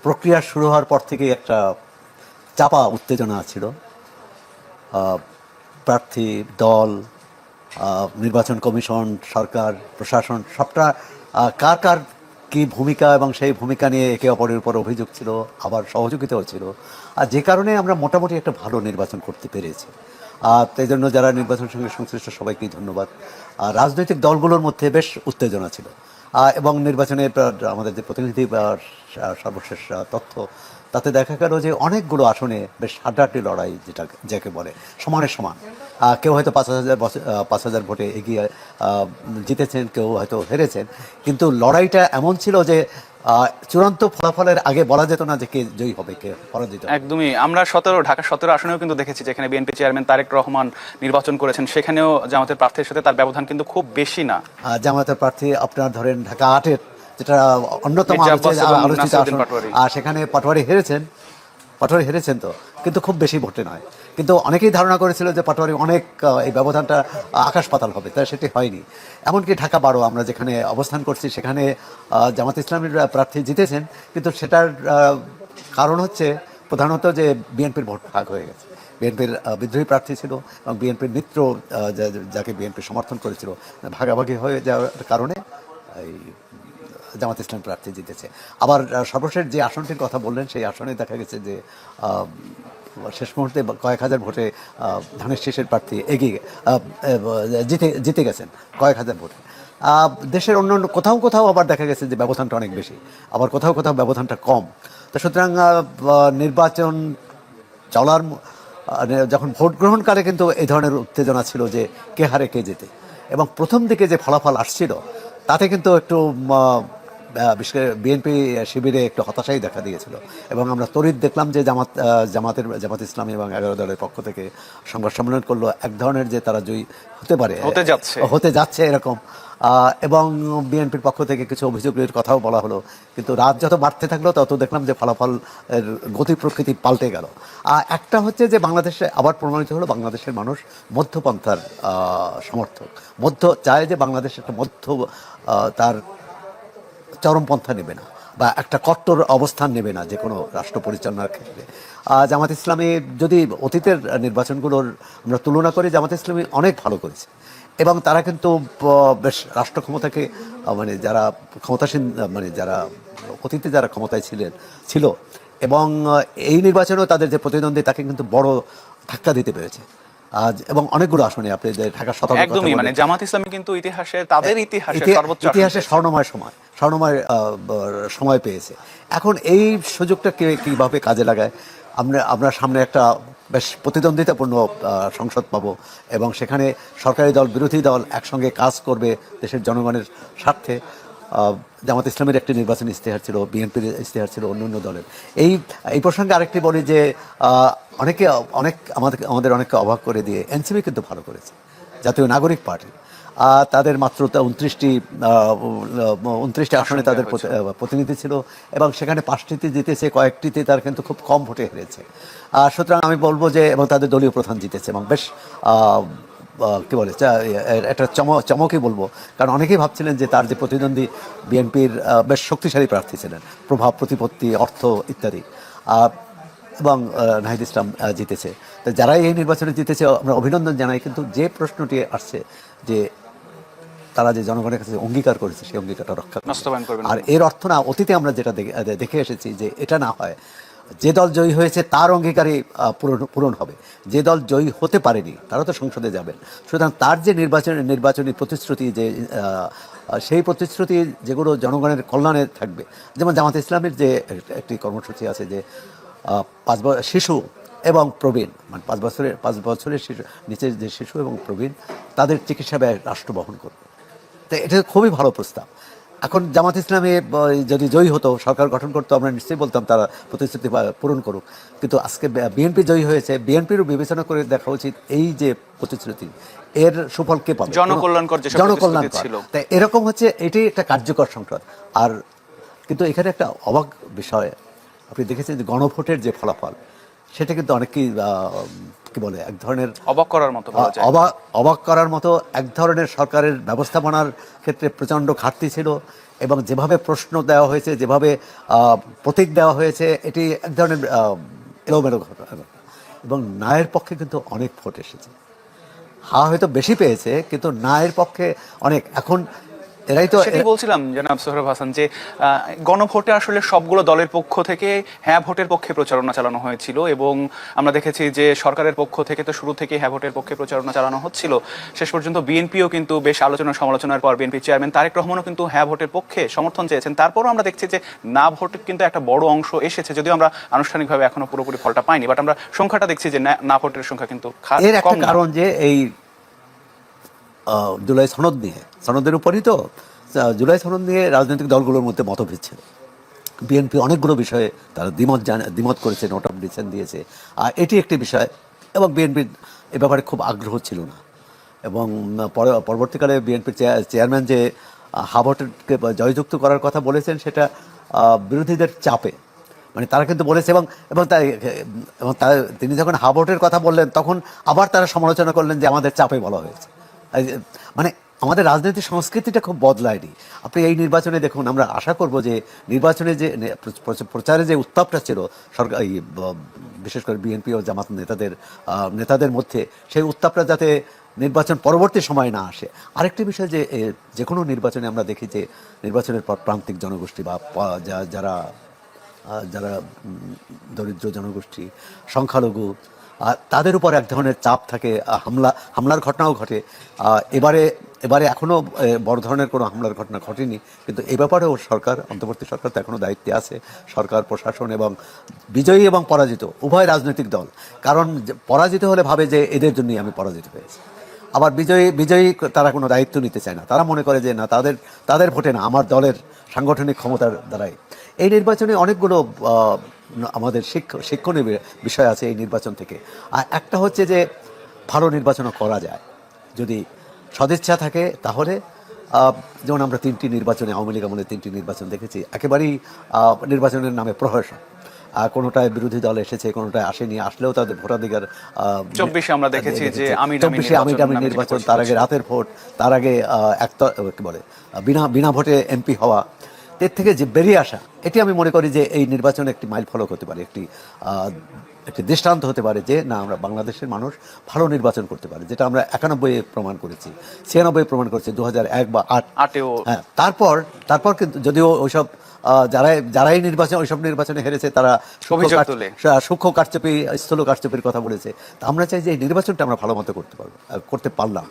প্রক্রিয়া শুরু হওয়ার পর থেকেই একটা চাপা উত্তেজনা ছিল। প্রার্থী, দল, নির্বাচন কমিশন, সরকার, প্রশাসন সবটা কার কার কী ভূমিকা এবং সেই ভূমিকা নিয়ে একে অপরের উপর অভিযোগ ছিল, আবার সহযোগিতাও ছিল। আর যে কারণে আমরা মোটামুটি একটা ভালো নির্বাচন করতে পেরেছি। তাই জন্য যারা নির্বাচনের সঙ্গে সংশ্লিষ্ট সবাইকেই ধন্যবাদ। রাজনৈতিক দলগুলোর মধ্যে বেশ উত্তেজনা ছিল এবং নির্বাচনের আমাদের যে প্রতিনিধি সর্বশেষ তথ্য, তাতে দেখা গেল যে অনেকগুলো আসনে বেশ হাড্ডাহাড্ডি লড়াই, যেটা যাকে বলে সমানে সমান। কেউ হয়তো 5,000 ভোটে এগিয়ে জিতেছেন, কেউ হয়তো হেরেছেন, কিন্তু লড়াইটা এমন ছিল যে চূড়ান্ত ফলাফলের আগে বলা যেত না যে কে জয়ী হবে, কে পরাজিত। একদমই। আমরা ঢাকা 17 আসনেও কিন্তু দেখেছি, যেখানে বিএনপি চেয়ারম্যান তারেক রহমান নির্বাচন করেছেন, সেখানেও জামাতের প্রার্থীর সাথে তার ব্যবধান কিন্তু খুব বেশি না। জামাতের প্রার্থী আপনার ধরেন ঢাকা 8-এর, যেটা অন্যতম আলোচিত আসন, সেখানে পাটোয়ারি হেরেছেন তো, কিন্তু খুব বেশি ভোটে নয়। কিন্তু অনেকেই ধারণা করেছিল যে পাটোয়ারি অনেক, এই ব্যবধানটা আকাশ পাতাল হবে, তাই সেটি হয়নি। এমনকি ঢাকা 12 আমরা যেখানে অবস্থান করছি, সেখানে জামাত ইসলামের প্রার্থী জিতেছেন, কিন্তু সেটার কারণ হচ্ছে প্রধানত যে বিএনপির ভোট ভাগ হয়ে গেছে। বিএনপির বিদ্রোহী প্রার্থী ছিল এবং বিএনপির মিত্র যাকে বিএনপি সমর্থন করেছিল, ভাগাভাগি হয়ে যাওয়ার কারণে এই জামাত ইসলাম প্রার্থী জিতেছে। আবার সর্বশেষ যে আসনটির কথা বললেন, সেই আসনে দেখা গেছে যে শেষ মুহূর্তে কয়েক হাজার ভোটে ধানের শীষের প্রার্থী এগিয়ে জিতে গেছেন কয়েক হাজার ভোটে। দেশের অন্য কোথাও কোথাও আবার দেখা গেছে যে ব্যবধানটা অনেক বেশি, আবার কোথাও কোথাও ব্যবধানটা কম। তো সুতরাং নির্বাচন চলার যখন ভোট গ্রহণকালে কিন্তু এই ধরনের উত্তেজনা ছিল যে কে হারে কে জেতে, এবং প্রথম দিকে যে ফলাফল আসছিল তাতে কিন্তু একটু বিশেষ করে বিএনপি শিবিরে একটু হতাশাই দেখা দিয়েছিল। এবং আমরা তড়িৎ দেখলাম যে জামাত ইসলামী এবং 11 দলের পক্ষ থেকে সংবাদ সম্মেলন করলো, এক ধরনের যে তারা জয়ী হতে যাচ্ছে এরকম। এবং বিএনপির পক্ষ থেকে কিছু অভিযোগের কথাও বলা হলো, কিন্তু রাত যত বাড়তে থাকলো তত দেখলাম যে ফলাফল গতি প্রকৃতি পাল্টে গেল। একটা হচ্ছে যে বাংলাদেশে আবার প্রমাণিত হলো বাংলাদেশের মানুষ মধ্যপন্থার সমর্থক, চায় যে বাংলাদেশ একটা তার চরমপন্থা নেবে না বা একটা কট্টর অবস্থান নেবে না যে কোনো রাষ্ট্র পরিচালনার ক্ষেত্রে। জামাত ইসলামী যদি অতীতের নির্বাচনগুলোর আমরা তুলনা করি, জামাত ইসলামী অনেক ভালো করেছে এবং তারা কিন্তু বেশ রাষ্ট্র ক্ষমতাকে যারা ক্ষমতাসীন, যারা অতীতে যারা ক্ষমতায় ছিল এবং এই নির্বাচনেও তাদের যে প্রতিদ্বন্দ্বী, তাকে কিন্তু বড় ধাক্কা দিতে পেরেছে। এবং অনেকগুলো আসনে আপনি যে ঢাকা 17, একদমই জামাত ইসলামী কিন্তু ইতিহাসে স্বর্ণময় সময় পেয়েছে। এখন এই সুযোগটা কিভাবে কাজে লাগায়, আমরা সামনে একটা বেশ প্রতিদ্বন্দ্বিতাপূর্ণ সংসদ পাবো এবং সেখানে সরকারি দল, বিরোধী দল একসঙ্গে কাজ করবে দেশের জনগণের স্বার্থে। জামাত ইসলামের একটি নির্বাচনী ইশতেহার ছিল, বিএনপির ইশতেহার ছিল, অন্য দলের। এই প্রসঙ্গে আরেকটি বলি যে আমাদের অনেককে অবাক করে দিয়ে এনসিপি কিন্তু ভালো করেছে, জাতীয় নাগরিক পার্টি। তাদের মাত্র 29টি আসনে তাদের প্রতিনিধি ছিল এবং সেখানে 5টিতে জিতেছে, কয়েকটিতে তার কিন্তু খুব কম ভোটে হেরেছে। সুতরাং আমি বলবো যে, এবং তাদের দলীয় প্রধান জিতেছে এবং বেশ কী বলে একটা চমকই বলবো, কারণ অনেকেই ভাবছিলেন যে তার যে প্রতিদ্বন্দ্বী বিএনপির বেশ শক্তিশালী প্রার্থী ছিলেন, প্রভাব, প্রতিপত্তি, অর্থ ইত্যাদি, এবং নাহিদ ইসলাম জিতেছে। তো যারাই এই নির্বাচনে জিতেছে আমরা অভিনন্দন জানাই। কিন্তু যে প্রশ্নটি আসছে যে তারা যে জনগণের কাছে অঙ্গীকার করেছে, সেই অঙ্গীকারটা রক্ষা করবে। আর এর অর্থ না, অতীতে আমরা যেটা দেখে এসেছি যে এটা না হয়, যে দল জয়ী হয়েছে তার অঙ্গীকারই পূরণ হবে, যে দল জয়ী হতে পারেনি তারা তো সংসদে যাবেন। সুতরাং তার যে নির্বাচনী প্রতিশ্রুতি, যে সেই প্রতিশ্রুতি যেগুলো জনগণের কল্যাণে থাকবে, যেমন জামাত ইসলামের যে একটি কর্মসূচি আছে যে 5 শিশু এবং প্রবীণ, 5 বছরের শিশু নিচের যে শিশু এবং প্রবীণ, তাদের চিকিৎসা ব্যয় রাষ্ট্র বহন করবে। তো এটা খুবই ভালো প্রস্তাব। এখন জামাত ইসলামী যদি জয়ী হতো, সরকার গঠন করতো, আমরা নিশ্চয়ই বলতাম তারা প্রতিশ্রুতি পূরণ করুক। কিন্তু আজকে বিএনপি জয়ী হয়েছে, বিএনপিরও বিবেচনা করে দেখা উচিত এই যে প্রতিশ্রুতি, এর সুফল কে পাবে, জনকল্যাণকর। তাই এরকম হচ্ছে, এটাই একটা কার্যকর সংসদ। আর কিন্তু এখানে একটা অবাক বিষয় আপনি দেখেছেন যে গণভোটের যে ফলাফল, সেটা কিন্তু অনেকেই কি বলে এক ধরনের অবাক করার মতো বলা যায়। অবাক করার মতো এক ধরনের সরকারের ব্যবস্থাপনার ক্ষেত্রে প্রচণ্ড ঘাটতি ছিল, এবং যেভাবে প্রশ্ন দেওয়া হয়েছে, যেভাবে প্রতীক দেওয়া হয়েছে, এটি এক ধরনের এলোমেলো ঘটনা। এবং ন্যায়ের পক্ষে কিন্তু অনেক ভোট এসেছে। হয়তো বেশি পেয়েছে, কিন্তু ন্যায়ের পক্ষে অনেক। এখন এরাই তো সেটাই বলছিলাম জনাব সোহরাব হাসান, যে গণভোটে আসলে সবগুলো দলের পক্ষ থেকে হ্যাঁ ভোটের পক্ষে প্রচারণা চালানো হয়েছিল, এবং আমরা দেখেছি যে সরকারের পক্ষ থেকে তো শুরু থেকে হ্যাঁ ভোটের পক্ষে প্রচারণা চালানো হচ্ছিল। শেষ পর্যন্ত বিএনপিও কিন্তু বেশ আলোচনা সমালোচনার পর বিএনপি চেয়ারম্যান তারেক রহমানও কিন্তু হ্যাঁ ভোটের পক্ষে সমর্থন চেয়েছেন। তারপরও আমরা দেখছি যে না ভোটের কিন্তু একটা বড় অংশ এসেছে, যদিও আমরা আনুষ্ঠানিকভাবে এখনো পুরোপুরি ফলটা পাইনি, বাট আমরা সংখ্যাটা দেখছি যে না ভোটের সংখ্যা কিন্তু এর একটা কারণ যে এই জুলাই সনদ নিয়ে, সনদের উপরই তো জুলাই সনদ নিয়ে রাজনৈতিক দলগুলোর মধ্যে মতভেদ ছিল। বিএনপি অনেকগুলো বিষয়ে তারা দ্বিমত করেছে, নোট অফ ডিসেন্ট দিয়েছে, আর এটি একটি বিষয়। এবং বিএনপির এ ব্যাপারে খুব আগ্রহ ছিল না। এবং পরবর্তীকালে বিএনপির চেয়ারম্যান যে হাভোটকে জয়যুক্ত করার কথা বলেছেন, সেটা বিরোধীদের চাপে, মানে তারা কিন্তু বলেছে। এবং তিনি যখন হাভোটের কথা বললেন, তখন আবার তারা সমালোচনা করলেন যে আমাদের চাপে বলা হয়েছে। মানে আমাদের রাজনৈতিক সংস্কৃতিটা খুব বদলায়নি। আপনি এই নির্বাচনে দেখুন, আমরা আশা করব যে নির্বাচনে যে প্রচারে যে উত্তাপটা ছিল সরকার, বিশেষ করে বিএনপি ও জামাত নেতাদের মধ্যে, সেই উত্তাপটা যাতে নির্বাচন পরবর্তী সময় না আসে। আরেকটি বিষয় যে কোনো নির্বাচনে আমরা দেখি যে নির্বাচনের পর প্রান্তিক জনগোষ্ঠী বা যারা দরিদ্র জনগোষ্ঠী, সংখ্যালঘু, তাদের উপর এক ধরনের চাপ থাকে, হামলার ঘটনাও ঘটে। এবারে এখনও বড় ধরনের কোনো হামলার ঘটনা ঘটেনি, কিন্তু এই ব্যাপারেও অন্তর্বর্তী সরকার তো এখনও দায়িত্বে আছে, সরকার প্রশাসন এবং বিজয়ী এবং পরাজিত উভয় রাজনৈতিক দল। কারণ পরাজিত হলে ভাবে যে এদের জন্যই আমি পরাজিত হয়েছি, আবার বিজয়ী তারা কোনো দায়িত্ব নিতে চায় না। তারা মনে করে যে না, তাদের ভোটে না, আমার দলের সাংগঠনিক ক্ষমতার দ্বারাই। এই নির্বাচনে অনেকগুলো আমাদের শিক্ষণীয় বিষয় আছে এই নির্বাচন থেকে। আর একটা হচ্ছে যে ভালো নির্বাচনও করা যায় যদি সদিচ্ছা থাকে। তাহলে যেমন আমরা 3টি নির্বাচনে, আওয়ামী লীগ আমলে 3টি নির্বাচন দেখেছি, একেবারেই নির্বাচনের নামে প্রহসন। কোনোটায় বিরোধী দল এসেছে, কোনোটায় আসেনি, আসলেও তাদের ভোটাধিকার। 24 আমরা দেখেছি যে আমির নির্বাচন, তার আগে রাতের ভোট, তার আগে কি বলে বিনা ভোটে এমপি হওয়া। এর থেকে যে বেরিয়ে আসা, এটি আমি মনে করি যে এই নির্বাচন একটি মাইল ফলক হতে পারে, একটি দৃষ্টান্ত হতে পারে যে না, আমরা বাংলাদেশের মানুষ ভালো নির্বাচন করতে পারে, যেটা আমরা 91-এ প্রমাণ করেছি, 96-এ প্রমাণ করেছি, 2001 বা 8-এও। হ্যাঁ, তারপর কিন্তু যদিও ওইসব যারাই ওইসব নির্বাচনে হেরেছে, তারা সূক্ষ্ম কারচুপি, স্থূল কারচুপির কথা বলেছে। তা আমরা চাই যে এই নির্বাচনটা আমরা ভালো মতো করতে পারলাম।